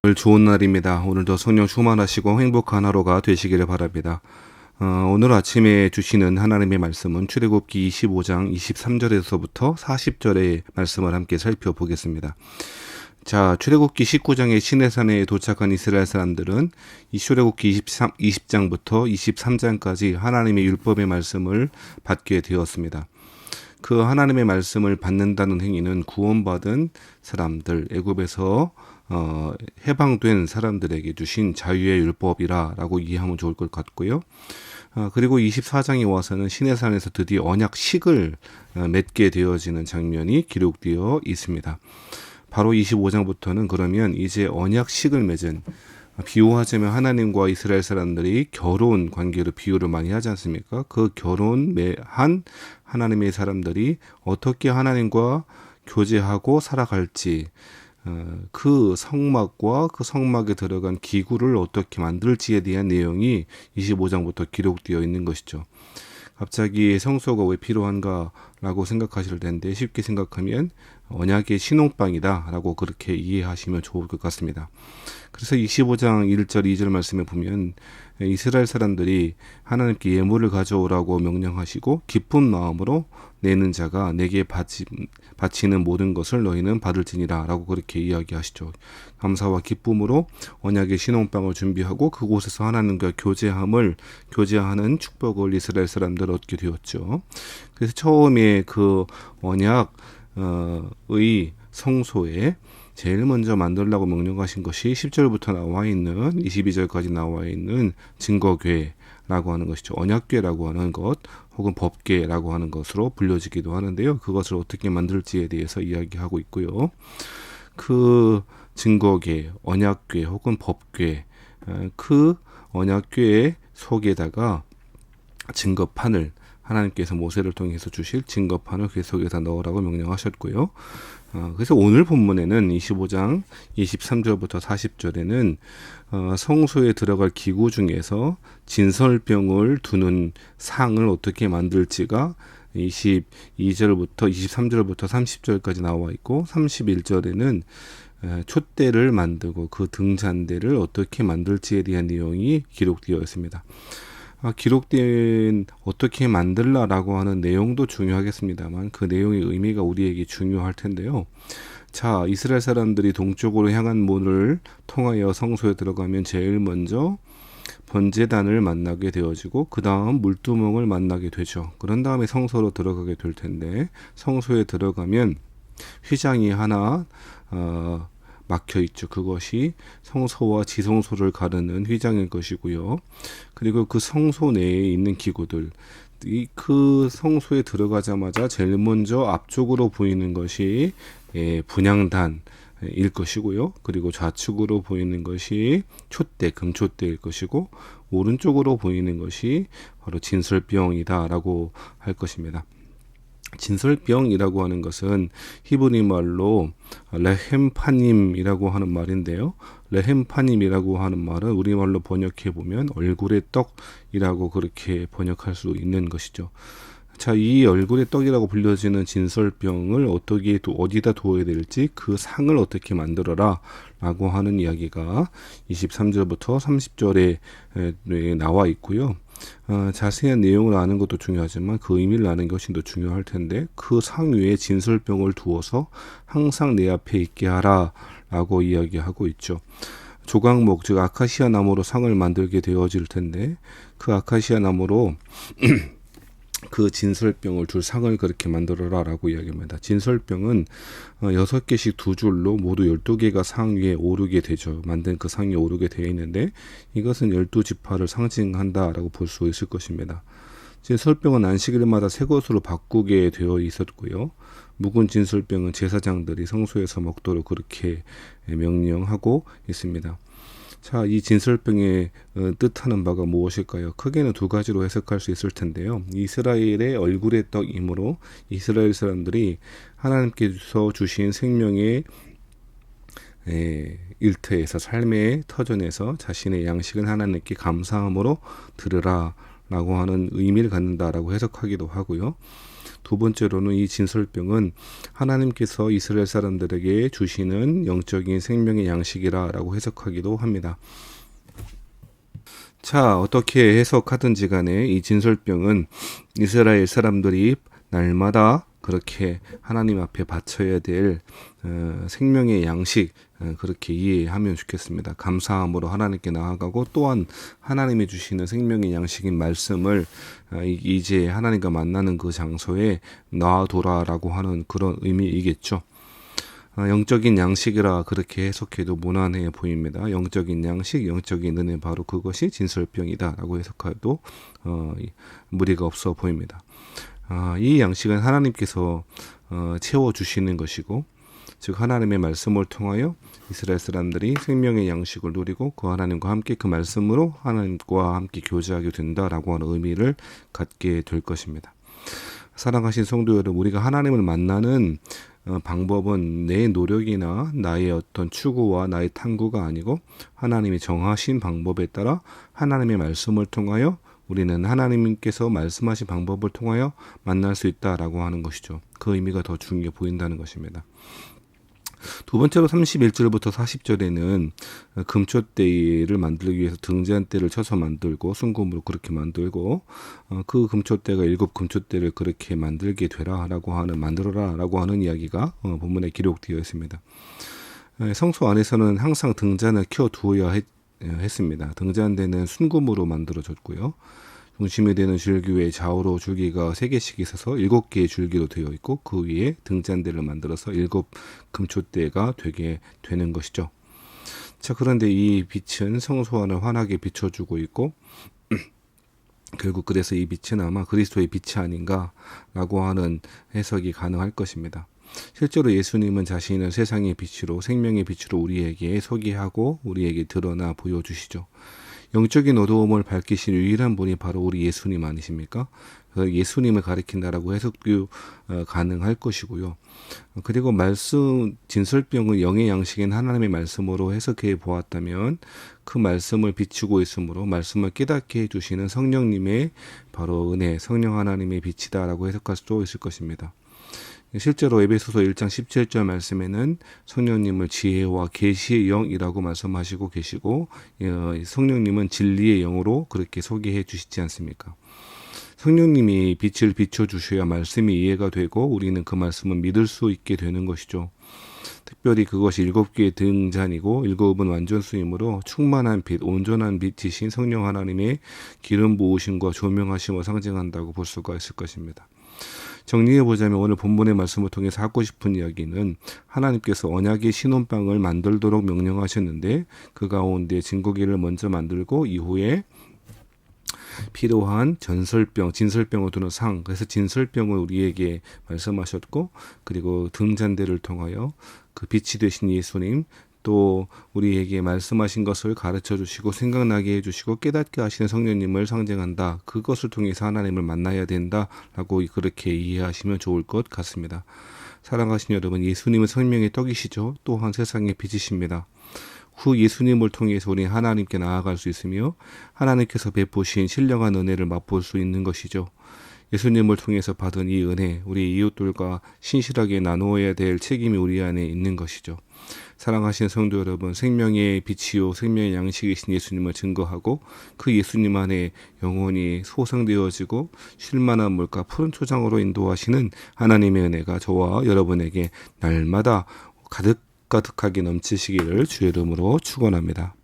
오늘 좋은 날입니다. 오늘도 성령 충만하시고 행복한 하루가 되시기를 바랍니다. 오늘 아침에 주시는 하나님의 말씀은 출애굽기 25장 23절에서부터 40절의 말씀을 함께 살펴보겠습니다. 자, 출애굽기 19장의 시내산에 도착한 이스라엘 사람들은 이 출애굽기 20장부터 23장까지 하나님의 율법의 말씀을 받게 되었습니다. 그 하나님의 말씀을 받는다는 행위는 구원받은 사람들, 애굽에서 해방된 사람들에게 주신 자유의 율법이라고 이해하면 좋을 것 같고요. 그리고 24장에 와서는 시내산에서 드디어 언약식을 맺게 되어지는 장면이 기록되어 있습니다. 바로 25장부터는 그러면 이제 언약식을 맺은, 비유하자면 하나님과 이스라엘 사람들이 결혼 관계로 비유를 많이 하지 않습니까? 그 결혼한 하나님의 사람들이 어떻게 하나님과 교제하고 살아갈지, 그 성막과 그 성막에 들어간 기구를 어떻게 만들지에 대한 내용이 25장부터 기록되어 있는 것이죠. 갑자기 성소가 왜 필요한가라고 생각하실 텐데, 쉽게 생각하면 언약의 신혼방이다 라고 그렇게 이해하시면 좋을 것 같습니다. 그래서 25장 1절 2절 말씀에 보면 이스라엘 사람들이 하나님께 예물을 가져오라고 명령하시고, 기쁜 마음으로 내는 자가 내게 바치는 모든 것을 너희는 받을지니라 라고 그렇게 이야기하시죠. 감사와 기쁨으로 언약의 신혼방을 준비하고 그곳에서 하나님과 교제하는 축복을 이스라엘 사람들 얻게 되었죠. 그래서 처음에 그 언약의 성소에 제일 먼저 만들라고 명령하신 것이 10절부터 나와 있는 22절까지 나와 있는 증거궤라고 하는 것이죠. 언약궤라고 하는 것 혹은 법궤라고 하는 것으로 불려지기도 하는데요. 그것을 어떻게 만들지에 대해서 이야기하고 있고요. 그 증거궤, 언약궤 혹은 법궤, 그 언약궤의 속에다가 증거판을, 하나님께서 모세를 통해서 주실 증거판을 그 속에다 넣으라고 명령하셨고요. 그래서 오늘 본문에는 25장 23절부터 40절에는 성소에 들어갈 기구 중에서 진설병을 두는 상을 어떻게 만들지가 23절부터 30절까지 나와 있고, 31절에는 촛대를 만들고 그 등잔대를 어떻게 만들지에 대한 내용이 기록되어 있습니다. 기록된 어떻게 만들라라고 하는 내용도 중요하겠습니다만, 그 내용의 의미가 우리에게 중요할 텐데요. 자, 이스라엘 사람들이 동쪽으로 향한 문을 통하여 성소에 들어가면 제일 먼저 번제단을 만나게 되어지고, 그 다음 물두멍을 만나게 되죠. 그런 다음에 성소로 들어가게 될 텐데, 성소에 들어가면 휘장이 하나 막혀 있죠. 그것이 성소와 지성소를 가르는 휘장일 것이고요. 그리고 그 성소 내에 있는 기구들, 그 성소에 들어가자마자 제일 먼저 앞쪽으로 보이는 것이 분향단일 것이고요. 그리고 좌측으로 보이는 것이 촛대, 금촛대일 것이고, 오른쪽으로 보이는 것이 바로 진설병이다라고 할 것입니다. 진설병이라고 하는 것은 히브리 말로 레헴파님이라고 하는 말인데요. 레헴파님이라고 하는 말은 우리말로 번역해 보면 얼굴의 떡이라고 그렇게 번역할 수 있는 것이죠. 자, 이 얼굴의 떡이라고 불려지는 진설병을 어디다 두어야 될지, 그 상을 어떻게 만들어라 라고 하는 이야기가 23절부터 30절에 나와 있고요. 자세한 내용을 아는 것도 중요하지만 그 의미를 아는 것이 더 중요할 텐데, 그 상 위에 진설병을 두어서 항상 내 앞에 있게 하라 라고 이야기하고 있죠. 조각목, 즉 아카시아 나무로 상을 만들게 되어질 텐데, 그 아카시아 나무로 그 진설병을 둘 상을 그렇게 만들어라 라고 이야기합니다. 진설병은 6개씩 두 줄로 모두 12개가 상 위에 오르게 되죠. 만든 그 상에 오르게 되어 있는데, 이것은 12지파를 상징한다 라고 볼 수 있을 것입니다. 진설병은 안식일마다 새 것으로 바꾸게 되어 있었고요. 묵은 진설병은 제사장들이 성소에서 먹도록 그렇게 명령하고 있습니다. 자, 이 진설병의 뜻하는 바가 무엇일까요? 크게는 두 가지로 해석할 수 있을 텐데요. 이스라엘의 얼굴의 떡이므로 이스라엘 사람들이 하나님께서 주신 생명의 일터에서, 삶의 터전에서 자신의 양식을 하나님께 감사함으로 드리라 라고 하는 의미를 갖는다라고 해석하기도 하고요. 두 번째로는 이 진설병은 하나님께서 이스라엘 사람들에게 주시는 영적인 생명의 양식이라고 해석하기도 합니다. 자, 어떻게 해석하든지 간에 이 진설병은 이스라엘 사람들이 날마다 그렇게 하나님 앞에 바쳐야 될 생명의 양식, 그렇게 이해하면 좋겠습니다. 감사함으로 하나님께 나아가고, 또한 하나님이 주시는 생명의 양식인 말씀을 이제 하나님과 만나는 그 장소에 놔두라라고 하는 그런 의미이겠죠. 영적인 양식이라 그렇게 해석해도 무난해 보입니다. 영적인 양식, 영적인 은혜, 바로 그것이 진설병이다라고 해석해도 무리가 없어 보입니다. 이 양식은 하나님께서 채워주시는 것이고, 즉 하나님의 말씀을 통하여 이스라엘 사람들이 생명의 양식을 누리고 그 하나님과 함께 그 말씀으로 하나님과 함께 교제하게 된다라고 하는 의미를 갖게 될 것입니다. 사랑하신 성도 여러분, 우리가 하나님을 만나는 방법은 내 노력이나 나의 어떤 추구와 나의 탐구가 아니고, 하나님이 정하신 방법에 따라 하나님의 말씀을 통하여 우리는 하나님께서 말씀하신 방법을 통하여 만날 수 있다라고 하는 것이죠. 그 의미가 더 중요해 보인다는 것입니다. 두 번째로 31절부터 40절에는 금초대를 만들기 위해서 등잔대를 쳐서 만들고 순금으로 그렇게 만들고, 그 금초대가 7 금초대를 그렇게 만들게 되라라고 하는, 만들어라라고 하는 이야기가 본문에 기록되어 있습니다. 성소 안에서는 항상 등잔을 켜두어야 했습니다. 등잔대는 순금으로 만들어졌고요. 중심이 되는 줄기 위에 좌우로 줄기가 3개씩 있어서 7개의 줄기로 되어 있고, 그 위에 등잔대를 만들어서 7 금초대가 되게 되는 것이죠. 자, 그런데 이 빛은 성소 안을 환하게 비춰주고 있고, 결국 그래서 이 빛은 아마 그리스도의 빛이 아닌가라고 하는 해석이 가능할 것입니다. 실제로 예수님은 자신을 세상의 빛으로, 생명의 빛으로 우리에게 소개하고 우리에게 드러나 보여주시죠. 영적인 어두움을 밝히신 유일한 분이 바로 우리 예수님 아니십니까? 예수님을 가리킨다라고 해석도 가능할 것이고요. 그리고 말씀, 진설병은 영의 양식인 하나님의 말씀으로 해석해 보았다면, 그 말씀을 비추고 있으므로 말씀을 깨닫게 해주시는 성령님의 바로 은혜, 성령 하나님의 빛이다라고 해석할 수도 있을 것입니다. 실제로 에베소서 1장 17절 말씀에는 성령님을 지혜와 계시의 영이라고 말씀하시고 계시고, 성령님은 진리의 영으로 그렇게 소개해 주시지 않습니까? 성령님이 빛을 비춰주셔야 말씀이 이해가 되고 우리는 그 말씀을 믿을 수 있게 되는 것이죠. 특별히 그것이 7개의 등잔이고 7은 완전수이므로 충만한 빛, 온전한 빛이신 성령 하나님의 기름 부으심과 조명하심을 상징한다고 볼 수가 있을 것입니다. 정리해보자면 오늘 본문의 말씀을 통해서 하고 싶은 이야기는, 하나님께서 언약의 신혼방을 만들도록 명령하셨는데 그 가운데 진고기를 먼저 만들고 이후에 필요한 진설병을 두는 상, 그래서 진설병을 우리에게 말씀하셨고, 그리고 등잔대를 통하여 그 빛이 되신 예수님, 또 우리에게 말씀하신 것을 가르쳐 주시고 생각나게 해주시고 깨닫게 하시는 성령님을 상징한다. 그것을 통해서 하나님을 만나야 된다라고 그렇게 이해하시면 좋을 것 같습니다. 사랑하신 여러분, 예수님은 생명의 떡이시죠. 또한 세상의 빛이십니다. 그 예수님을 통해서 우리 하나님께 나아갈 수 있으며 하나님께서 베푸신 신령한 은혜를 맛볼 수 있는 것이죠. 예수님을 통해서 받은 이 은혜, 우리 이웃들과 신실하게 나누어야 될 책임이 우리 안에 있는 것이죠. 사랑하시는 성도 여러분, 생명의 빛이요 생명의 양식이신 예수님을 증거하고 그 예수님 안에 영혼이 소생되어지고 쉴만한 물가 푸른 초장으로 인도하시는 하나님의 은혜가 저와 여러분에게 날마다 가득하게 넘치시기를 주의 이름으로 축원합니다.